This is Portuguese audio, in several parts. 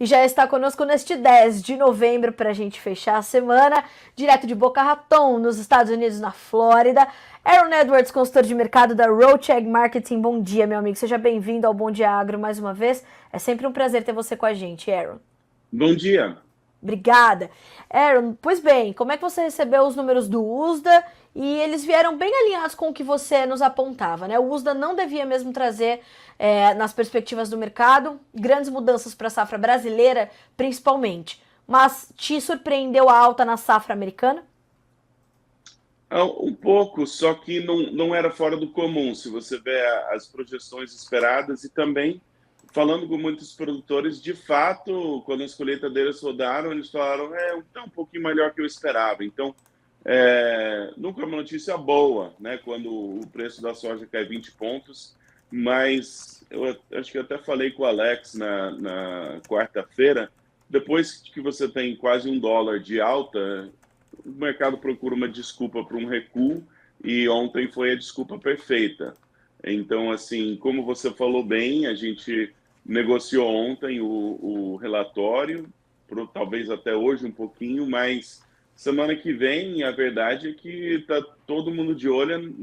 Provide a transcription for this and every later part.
e já está conosco neste 10 de novembro para a gente fechar a semana, direto de Boca Raton, nos Estados Unidos, na Flórida. Aaron Edwards, consultor de mercado da Roadcheck Marketing. Bom dia, meu amigo. Seja bem-vindo ao Bom Dia Agro mais uma vez. É sempre um prazer ter você com a gente, Aaron. Bom dia. Obrigada. Aaron, pois bem, como é que você recebeu os números do USDA? E eles vieram bem alinhados com o que você nos apontava, né? O USDA não devia mesmo trazer, nas perspectivas do mercado, grandes mudanças para a safra brasileira, principalmente. Mas te surpreendeu a alta na safra americana? Um pouco, só que não era fora do comum, se você vê as projeções esperadas e também falando com muitos produtores, de fato, quando as colheitadeiras rodaram, eles falaram, tá um pouquinho melhor que eu esperava. Então, nunca é uma notícia boa, né? Quando o preço da soja cai 20 pontos, mas eu acho que eu até falei com o Alex na quarta-feira, depois que você tem quase $1 de alta, o mercado procura uma desculpa para um recuo e ontem foi a desculpa perfeita. Então, assim, como você falou bem, a gente negociou ontem o relatório, talvez até hoje um pouquinho, mas semana que vem a verdade é que está todo mundo de olho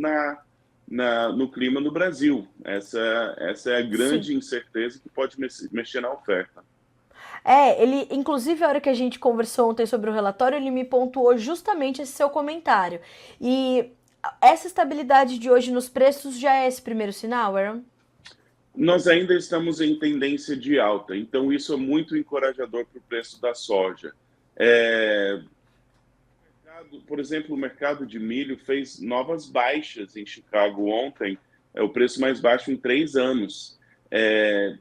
no clima no Brasil. Essa é a Sim. grande incerteza que pode mexer na oferta. Ele, inclusive, a hora que a gente conversou ontem sobre o relatório, ele me pontuou justamente esse seu comentário. E essa estabilidade de hoje nos preços já é esse primeiro sinal, Aaron? Nós ainda estamos em tendência de alta, então isso é muito encorajador para o preço da soja. É, por exemplo, o mercado de milho fez novas baixas em Chicago ontem, é o preço mais baixo em 3 anos. É,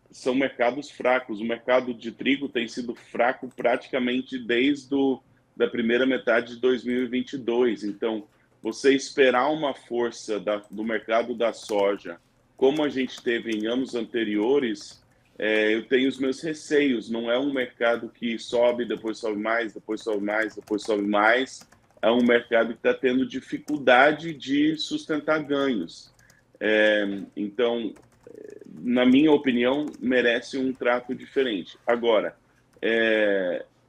são mercados fracos. O mercado de trigo tem sido fraco praticamente da primeira metade de 2022. Então, você esperar uma força do mercado da soja, como a gente teve em anos anteriores, eu tenho os meus receios. Não é um mercado que sobe, depois sobe mais, depois sobe mais, depois sobe mais. É um mercado que está tendo dificuldade de sustentar ganhos. Então, na minha opinião, merece um trato diferente. Agora,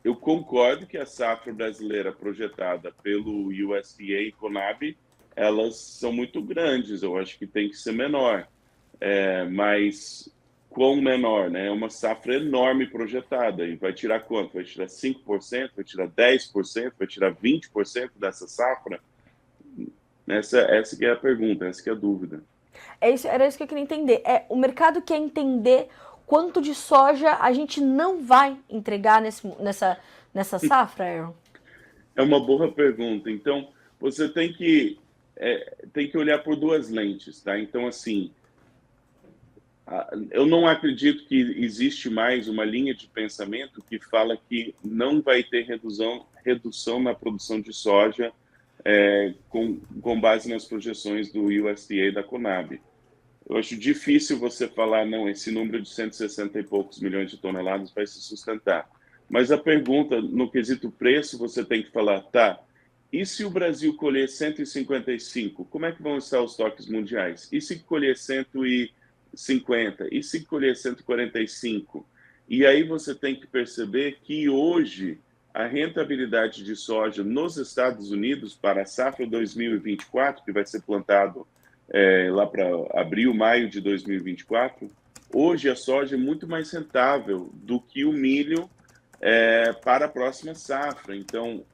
eu concordo que a safra brasileira projetada pelo USDA e Conab, elas são muito grandes, eu acho que tem que ser menor. Mas quão menor, né? É uma safra enorme projetada, e vai tirar quanto? Vai tirar 5%, vai tirar 10%, vai tirar 20% dessa safra? Essa que é a pergunta, essa que é a dúvida. Era isso que eu queria entender. O mercado quer entender quanto de soja a gente não vai entregar nessa safra, Aaron? É uma boa pergunta. Então, você tem que olhar por duas lentes, tá? Então, assim, eu não acredito que existe mais uma linha de pensamento que fala que não vai ter redução na produção de soja com base nas projeções do USDA e da Conab. Eu acho difícil você falar, não, esse número de 160 e poucos milhões de toneladas vai se sustentar. Mas a pergunta, no quesito preço, você tem que falar, tá, e se o Brasil colher 155, como é que vão estar os estoques mundiais? E se colher 150? E se colher 145? E aí você tem que perceber que hoje a rentabilidade de soja nos Estados Unidos para a safra 2024, que vai ser plantado lá para abril, maio de 2024, hoje a soja é muito mais rentável do que o milho para a próxima safra. Então,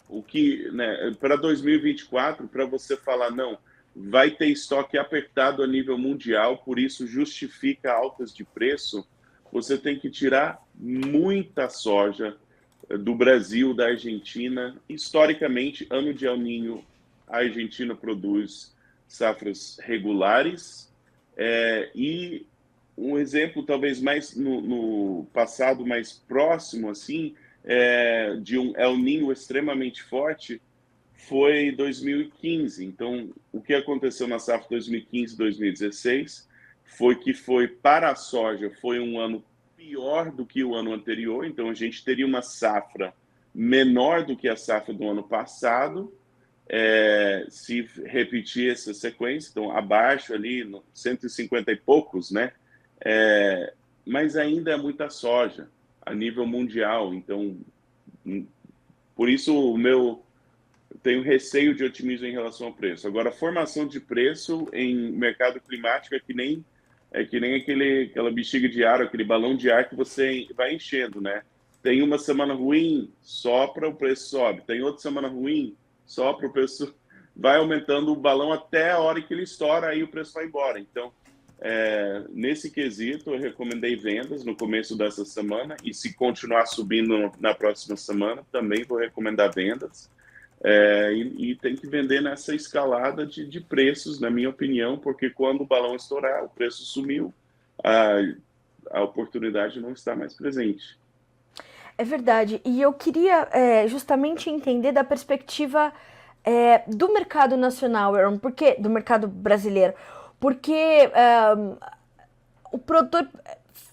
o que, né, para 2024, para você falar, não, vai ter estoque apertado a nível mundial, por isso justifica altas de preço, você tem que tirar muita soja do Brasil, da Argentina. Historicamente, ano de El Niño, a Argentina produz safras regulares e um exemplo talvez mais no passado mais próximo assim de um El Niño extremamente forte foi 2015. Então, o que aconteceu na safra 2015-2016 foi para a soja foi um ano pior do que o ano anterior. Então, a gente teria uma safra menor do que a safra do ano passado, se repetir essa sequência. Então, abaixo ali, no 150 e poucos, né? mas ainda é muita soja a nível mundial. Então, por isso eu tenho receio de otimismo em relação ao preço. Agora, a formação de preço em mercado climático é que nem aquela bexiga de ar, aquele balão de ar que você vai enchendo, né? Tem uma semana ruim, sopra, o preço sobe. Tem outra semana ruim, sopra, o preço vai aumentando o balão até a hora que ele estoura, aí o preço vai embora. Então, nesse quesito, eu recomendei vendas no começo dessa semana, e se continuar subindo na próxima semana, também vou recomendar vendas. E tem que vender nessa escalada de preços, na minha opinião, porque quando o balão estourar, o preço sumiu, a oportunidade não está mais presente. É verdade. E eu queria justamente entender da perspectiva do mercado nacional, Aaron, do mercado brasileiro, porque o produtor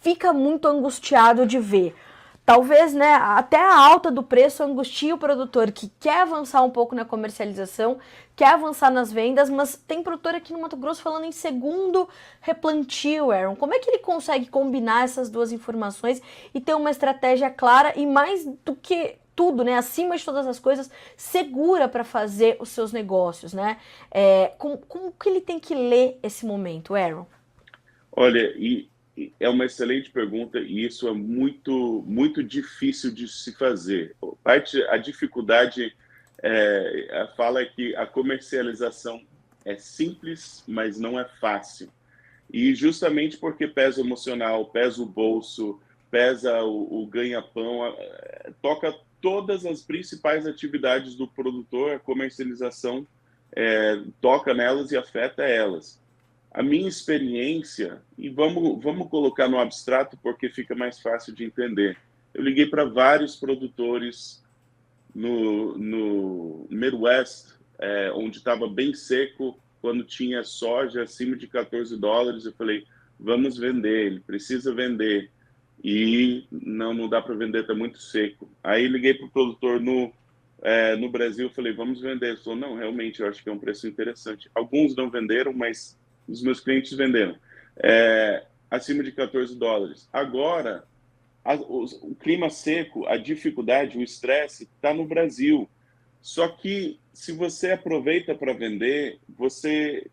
fica muito angustiado de ver. Talvez, né, até a alta do preço angustia o produtor que quer avançar um pouco na comercialização, quer avançar nas vendas, mas tem produtor aqui no Mato Grosso falando em segundo replantio, Aaron. Como é que ele consegue combinar essas duas informações e ter uma estratégia clara e, mais do que tudo, né, acima de todas as coisas, segura para fazer os seus negócios, né? Como que ele tem que ler esse momento, Aaron? Olha, é uma excelente pergunta, e isso é muito, muito difícil de se fazer. A dificuldade fala que a comercialização é simples, mas não é fácil. E justamente porque pesa o emocional, pesa o bolso, pesa o ganha-pão, toca todas as principais atividades do produtor, a comercialização toca nelas e afeta elas. A minha experiência, e vamos colocar no abstrato porque fica mais fácil de entender. Eu liguei para vários produtores no Midwest, onde estava bem seco, quando tinha soja acima de $14, eu falei, vamos vender, ele precisa vender. E não dá para vender, está muito seco. Aí liguei para o produtor no Brasil, falei, vamos vender. Ele falou, não, realmente, eu acho que é um preço interessante. Alguns não venderam, mas os meus clientes venderam. Acima de $14. Agora, o clima seco, a dificuldade, o estresse está no Brasil. Só que, se você aproveita para vender, você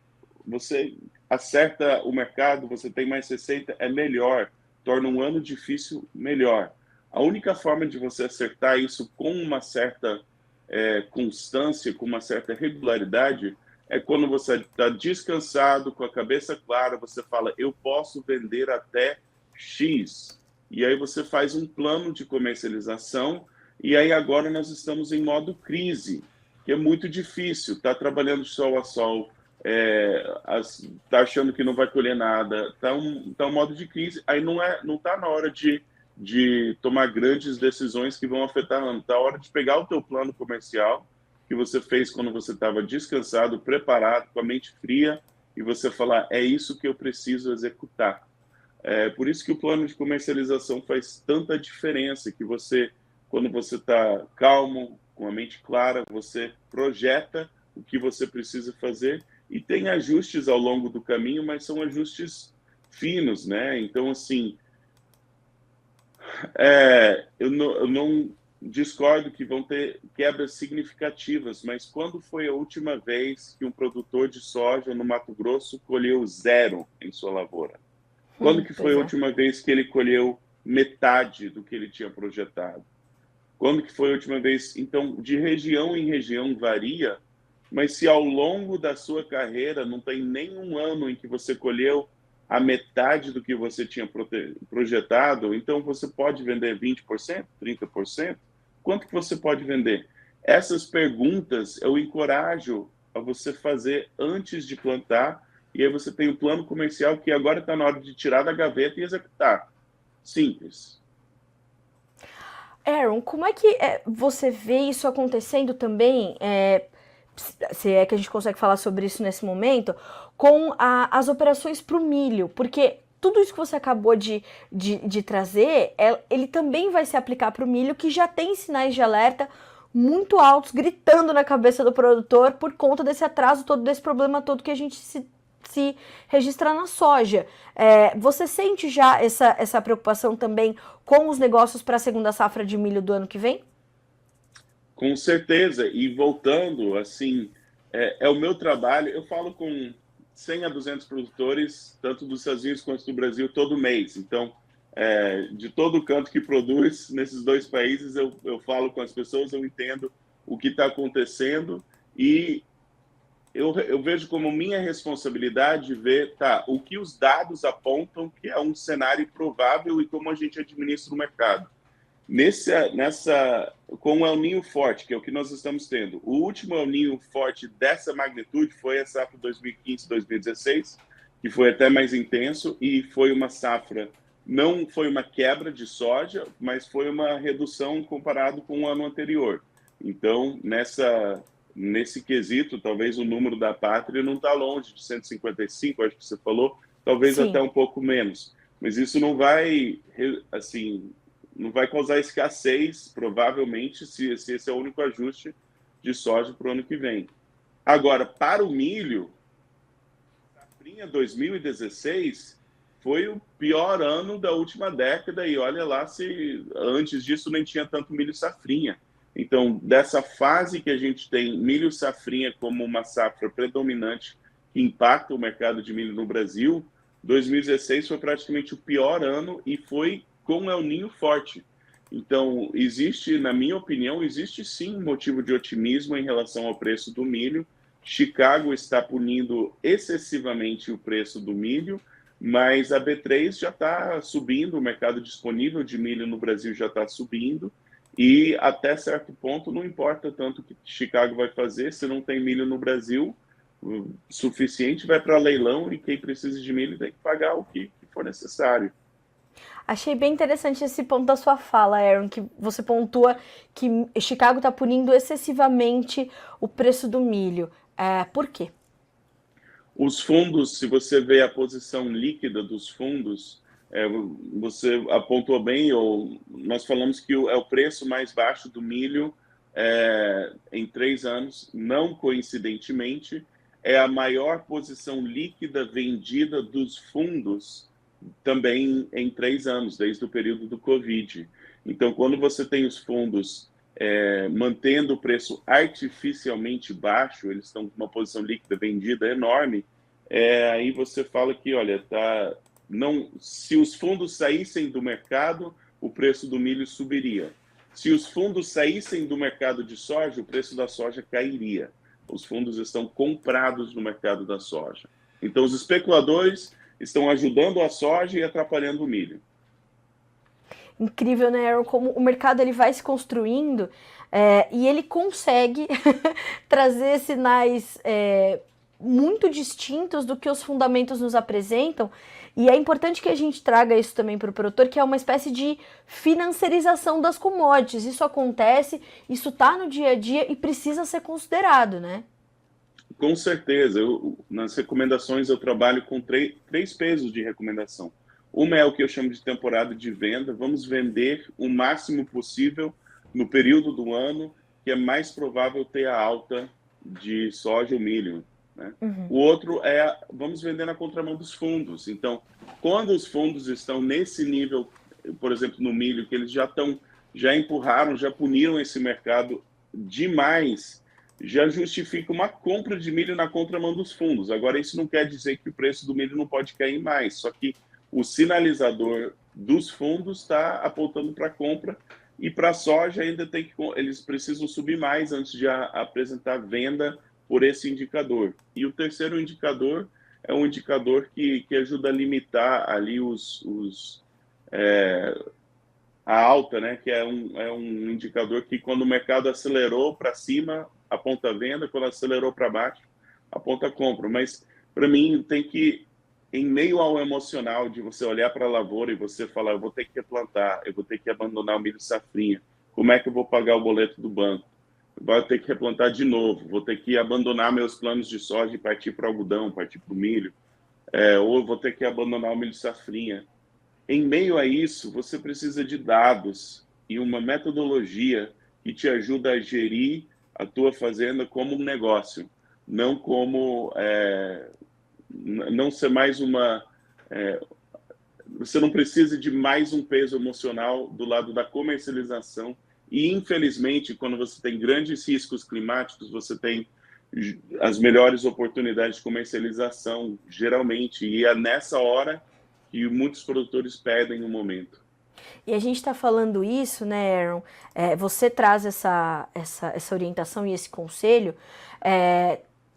acerta o mercado, você tem mais receita, é melhor. Torna um ano difícil melhor. A única forma de você acertar isso com uma certa constância, com uma certa regularidade, é quando você está descansado, com a cabeça clara, você fala, eu posso vender até X. E aí você faz um plano de comercialização, e aí agora nós estamos em modo crise, que é muito difícil, está trabalhando de sol a sol, está achando que não vai colher nada, está um modo de crise, aí não está na hora de tomar grandes decisões que vão afetar o ano, está na hora de pegar o teu plano comercial, que você fez quando você estava descansado, preparado, com a mente fria, e você falar, é isso que eu preciso executar. Por isso que o plano de comercialização faz tanta diferença, que quando você está calmo, com a mente clara, você projeta o que você precisa fazer, e tem ajustes ao longo do caminho, mas são ajustes finos, né? Então, assim, eu não discordo que vão ter quebras significativas, mas quando foi a última vez que um produtor de soja no Mato Grosso colheu 0 em sua lavoura? Quando que foi a última vez que ele colheu metade do que ele tinha projetado? Quando que foi a última vez? Então, de região em região varia, mas se ao longo da sua carreira não tem nenhum ano em que você colheu a metade do que você tinha projetado, então você pode vender 20%, 30%? Quanto que você pode vender? Essas perguntas eu encorajo a você fazer antes de plantar, e aí você tem o plano comercial que agora está na hora de tirar da gaveta e executar. Simples. Aaron, como é que você vê isso acontecendo também, se é que a gente consegue falar sobre isso nesse momento, com as operações para o milho? Porque tudo isso que você acabou de trazer, ele também vai se aplicar para o milho, que já tem sinais de alerta muito altos, gritando na cabeça do produtor por conta desse atraso todo, desse problema todo que a gente se registrar na soja. Você sente já essa preocupação também com os negócios para a segunda safra de milho do ano que vem? Com certeza, e voltando, assim, é o meu trabalho, eu falo com 100 a 200 produtores, tanto dos Estados Unidos quanto do Brasil, todo mês. Então, de todo canto que produz, nesses dois países, eu falo com as pessoas, eu entendo o que está acontecendo e eu vejo como minha responsabilidade ver, tá, o que os dados apontam que é um cenário provável e como a gente administra o mercado. Com o El Niño forte, que é o que nós estamos tendo, o último El Niño forte dessa magnitude foi a safra 2015-2016, que foi até mais intenso e foi uma safra, não foi uma quebra de soja, mas foi uma redução comparado com o ano anterior. Então, nesse quesito, talvez o número da pátria não está longe de 155, acho que você falou, talvez Sim. até um pouco menos. Mas isso não vai, assim, não vai causar escassez, provavelmente, se esse é o único ajuste de soja para o ano que vem. Agora, para o milho, a safrinha 2016 foi o pior ano da última década, e olha lá se antes disso nem tinha tanto milho safrinha. Então, dessa fase que a gente tem milho safrinha como uma safra predominante que impacta o mercado de milho no Brasil, 2016 foi praticamente o pior ano e foi com El Niño forte. Então, na minha opinião, existe sim motivo de otimismo em relação ao preço do milho. Chicago está punindo excessivamente o preço do milho, mas a B3 já está subindo, o mercado disponível de milho no Brasil já está subindo, e até certo ponto não importa tanto o que Chicago vai fazer, se não tem milho no Brasil suficiente, vai para leilão e quem precisa de milho tem que pagar o que for necessário. Achei bem interessante esse ponto da sua fala, Aaron, que você pontua que Chicago está punindo excessivamente o preço do milho. Por quê? Os fundos, se você vê a posição líquida dos fundos, você apontou bem, ou nós falamos que é o preço mais baixo do milho em 3 anos, não coincidentemente, é a maior posição líquida vendida dos fundos também em 3 anos, desde o período do Covid. Então, quando você tem os fundos mantendo o preço artificialmente baixo, eles estão com uma posição líquida vendida enorme, aí você fala que, olha, se os fundos saíssem do mercado, o preço do milho subiria. Se os fundos saíssem do mercado de soja, o preço da soja cairia. Os fundos estão comprados no mercado da soja. Então, os especuladores estão ajudando a soja e atrapalhando o milho. Incrível, né, Aaron? Como o mercado ele vai se construindo e ele consegue trazer sinais muito distintos do que os fundamentos nos apresentam. E é importante que a gente traga isso também para o produtor, que é uma espécie de financiarização das commodities. Isso acontece, isso está no dia a dia e precisa ser considerado, né? Com certeza. Nas recomendações eu trabalho com três pesos de recomendação. Uma é o que eu chamo de temporada de venda. Vamos vender o máximo possível no período do ano que é mais provável ter a alta de soja ou milho, né? Uhum. O outro vamos vender na contramão dos fundos. Então, quando os fundos estão nesse nível, por exemplo, no milho, que eles já empurraram, já puniram esse mercado demais, já justifica uma compra de milho na contramão dos fundos. Agora, isso não quer dizer que o preço do milho não pode cair mais, só que o sinalizador dos fundos está apontando para compra, e para a soja ainda eles precisam subir mais antes de apresentar venda por esse indicador. E o terceiro indicador é um indicador que ajuda a limitar ali a alta, né? Que é um indicador que quando o mercado acelerou para cima, aponta a venda, quando acelerou para baixo, aponta a compra. Mas, para mim, tem que, em meio ao emocional de você olhar para a lavoura e você falar, eu vou ter que replantar, eu vou ter que abandonar o milho safrinha, como é que eu vou pagar o boleto do banco? Vou ter que replantar de novo, vou ter que abandonar meus planos de soja e partir para o algodão, partir para o milho, ou vou ter que abandonar o milho safrinha. Em meio a isso, você precisa de dados e uma metodologia que te ajuda a gerir a tua fazenda como um negócio, não como não ser mais você não precisa de mais um peso emocional do lado da comercialização. E, infelizmente, quando você tem grandes riscos climáticos, você tem as melhores oportunidades de comercialização, geralmente. E é nessa hora que muitos produtores perdem o momento. E a gente está falando isso, né, Aaron? Você traz essa orientação e esse conselho,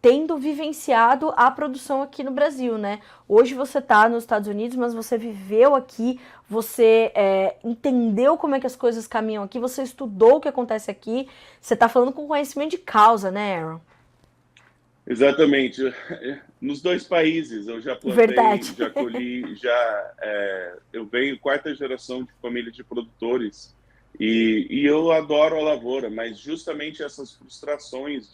tendo vivenciado a produção aqui no Brasil, né? Hoje você está nos Estados Unidos, mas você viveu aqui, você entendeu como é que as coisas caminham aqui, você estudou o que acontece aqui, você está falando com conhecimento de causa, né, Aaron? Exatamente. Nos dois países eu já plantei, Verdade. já colhi, eu venho quarta geração de família de produtores e eu adoro a lavoura, mas justamente essas frustrações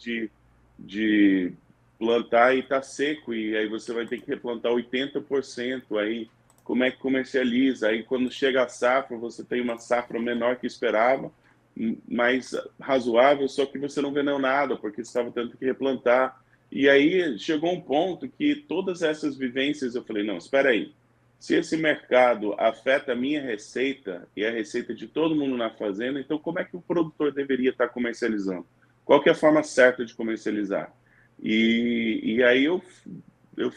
de plantar e tá seco e aí você vai ter que replantar 80%, aí como é que comercializa? Aí quando chega a safra, você tem uma safra menor que esperava, mais razoável, só que você não vendeu nada porque você estava tendo que replantar. E aí chegou um ponto que todas essas vivências eu falei, não, espera aí, se esse mercado afeta a minha receita e a receita de todo mundo na fazenda, então como é que o produtor deveria estar comercializando? Qual que é a forma certa de comercializar? E aí eu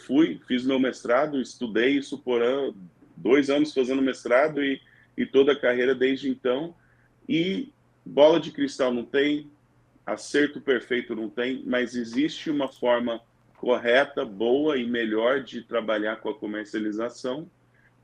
fui, fiz meu mestrado, estudei isso por 2 anos fazendo mestrado e toda a carreira desde então, e bola de cristal não tem, acerto perfeito não tem, mas existe uma forma correta, boa e melhor de trabalhar com a comercialização,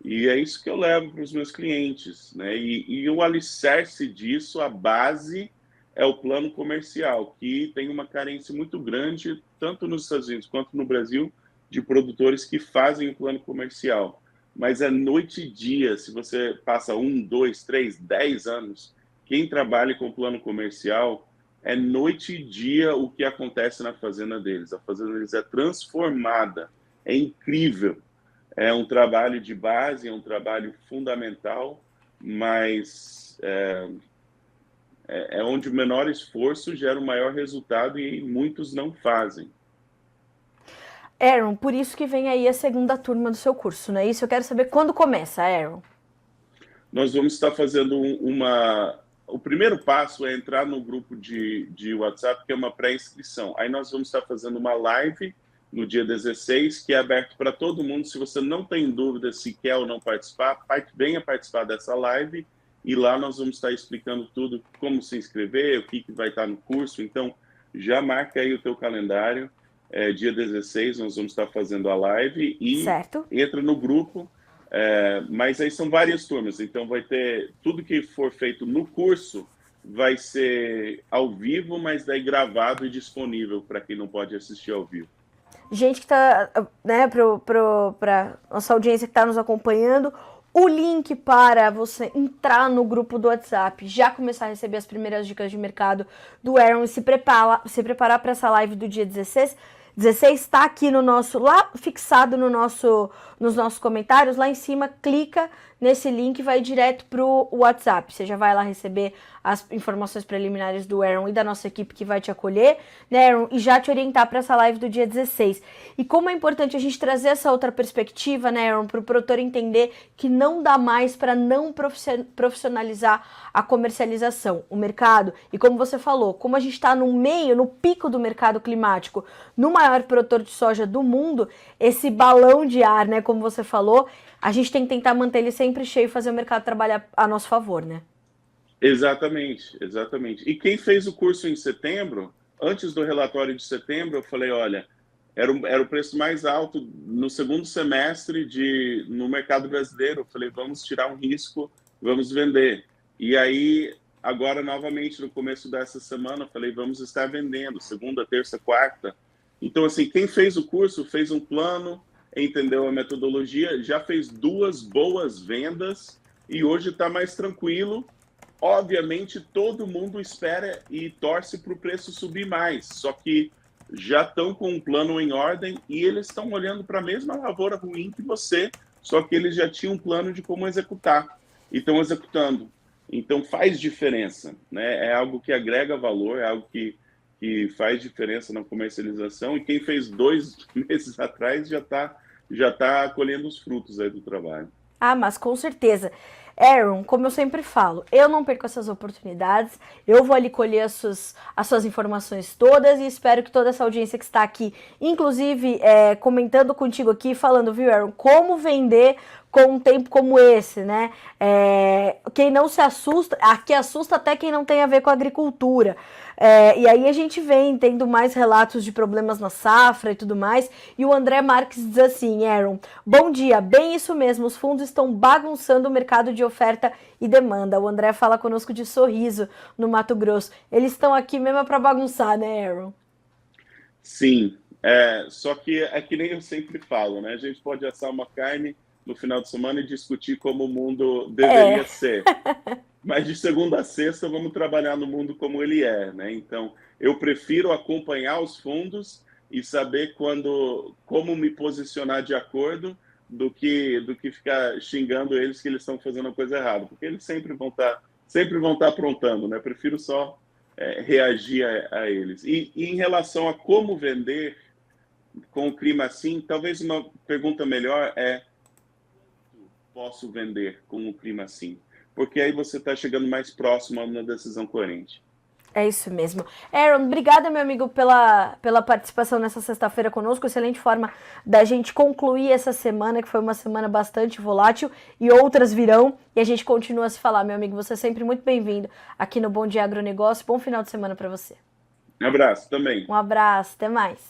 e é isso que eu levo para os meus clientes, né? E o alicerce disso, a base, é o plano comercial, que tem uma carência muito grande, tanto nos Estados Unidos quanto no Brasil, de produtores que fazem o plano comercial. Mas é noite e dia, se você passa 1, 2, 3, 10 anos, quem trabalha com plano comercial, é noite e dia o que acontece na fazenda deles. A fazenda deles é transformada, é incrível. É um trabalho de base, é um trabalho fundamental, mas é onde o menor esforço gera o maior resultado e muitos não fazem. Aaron, por isso que vem aí a segunda turma do seu curso, não é isso? Eu quero saber quando começa, Aaron. Nós vamos estar fazendo O primeiro passo é entrar no grupo de WhatsApp, que é uma pré-inscrição. Aí nós vamos estar fazendo uma live no dia 16, que é aberto para todo mundo. Se você não tem dúvida se quer ou não participar, venha participar dessa live. E lá nós vamos estar explicando tudo, como se inscrever, o que vai estar no curso. Então, já marca aí o teu calendário. Dia 16 nós vamos estar fazendo a live e certo. Entra no grupo. Mas aí são várias turmas, então vai ter tudo que for feito no curso vai ser ao vivo, mas daí gravado e disponível para quem não pode assistir ao vivo. Gente que está, né, para nossa audiência que está nos acompanhando, o link para você entrar no grupo do WhatsApp, já começar a receber as primeiras dicas de mercado do Aaron e se preparar para essa live do dia 16 está aqui no nosso, lá fixado no nos nossos comentários, lá em cima, clica nesse link e vai direto pro WhatsApp. Você já vai lá receber as informações preliminares do Aaron e da nossa equipe que vai te acolher, né, Aaron, e já te orientar para essa live do dia 16. E como é importante a gente trazer essa outra perspectiva, né, Aaron, para o produtor entender que não dá mais para não profissionalizar a comercialização, o mercado. E como você falou, como a gente está no pico do mercado climático, no maior produtor de soja do mundo, esse balão de ar, né, como você falou, a gente tem que tentar manter ele sempre cheio e fazer o mercado trabalhar a nosso favor, né? Exatamente, exatamente. E quem fez o curso em setembro, antes do relatório de setembro, eu falei, olha, era o preço mais alto no segundo semestre no mercado brasileiro. Eu falei, vamos tirar um risco, vamos vender. E aí, agora, novamente, no começo dessa semana, eu falei, vamos estar vendendo, segunda, terça, quarta. Então, assim, quem fez o curso, fez um plano, entendeu a metodologia, já fez 2 boas vendas e hoje está mais tranquilo. Obviamente, todo mundo espera e torce para o preço subir mais, só que já estão com um plano em ordem e eles estão olhando para a mesma lavoura ruim que você, só que eles já tinham um plano de como executar e estão executando. Então, faz diferença, né? É algo que agrega valor, é algo que que faz diferença na comercialização, e quem fez 2 meses atrás já tá colhendo os frutos aí do trabalho. Ah, mas com certeza. Aaron, como eu sempre falo, eu não perco essas oportunidades, eu vou ali colher as suas informações todas e espero que toda essa audiência que está aqui, inclusive comentando contigo aqui, falando, viu, Aaron, como vender com um tempo como esse, né? Quem não se assusta, aqui assusta até quem não tem a ver com a agricultura. E aí a gente vem tendo mais relatos de problemas na safra e tudo mais. E o André Marques diz assim, Aaron, bom dia, bem isso mesmo, os fundos estão bagunçando o mercado de oferta e demanda. O André fala conosco de Sorriso, no Mato Grosso. Eles estão aqui mesmo para bagunçar, né, Aaron? Sim, só que é que nem eu sempre falo, né? A gente pode assar uma carne no final de semana e discutir como o mundo deveria ser. Mas de segunda a sexta vamos trabalhar no mundo como ele é, né? Então, eu prefiro acompanhar os fundos e saber como me posicionar de acordo do que ficar xingando eles que eles estão fazendo a coisa errada, porque eles sempre vão estar aprontando, né? Eu prefiro só reagir a eles. E em relação a como vender com o clima assim, talvez uma pergunta melhor é: posso vender com o clima assim? Porque aí você está chegando mais próximo a uma decisão coerente. É isso mesmo. Aaron, obrigada, meu amigo, pela participação nessa sexta-feira conosco. Excelente forma da gente concluir essa semana, que foi uma semana bastante volátil, e outras virão, e a gente continua a se falar, meu amigo. Você é sempre muito bem-vindo aqui no Bom Dia Agronegócio. Bom final de semana para você. Um abraço também. Um abraço, até mais.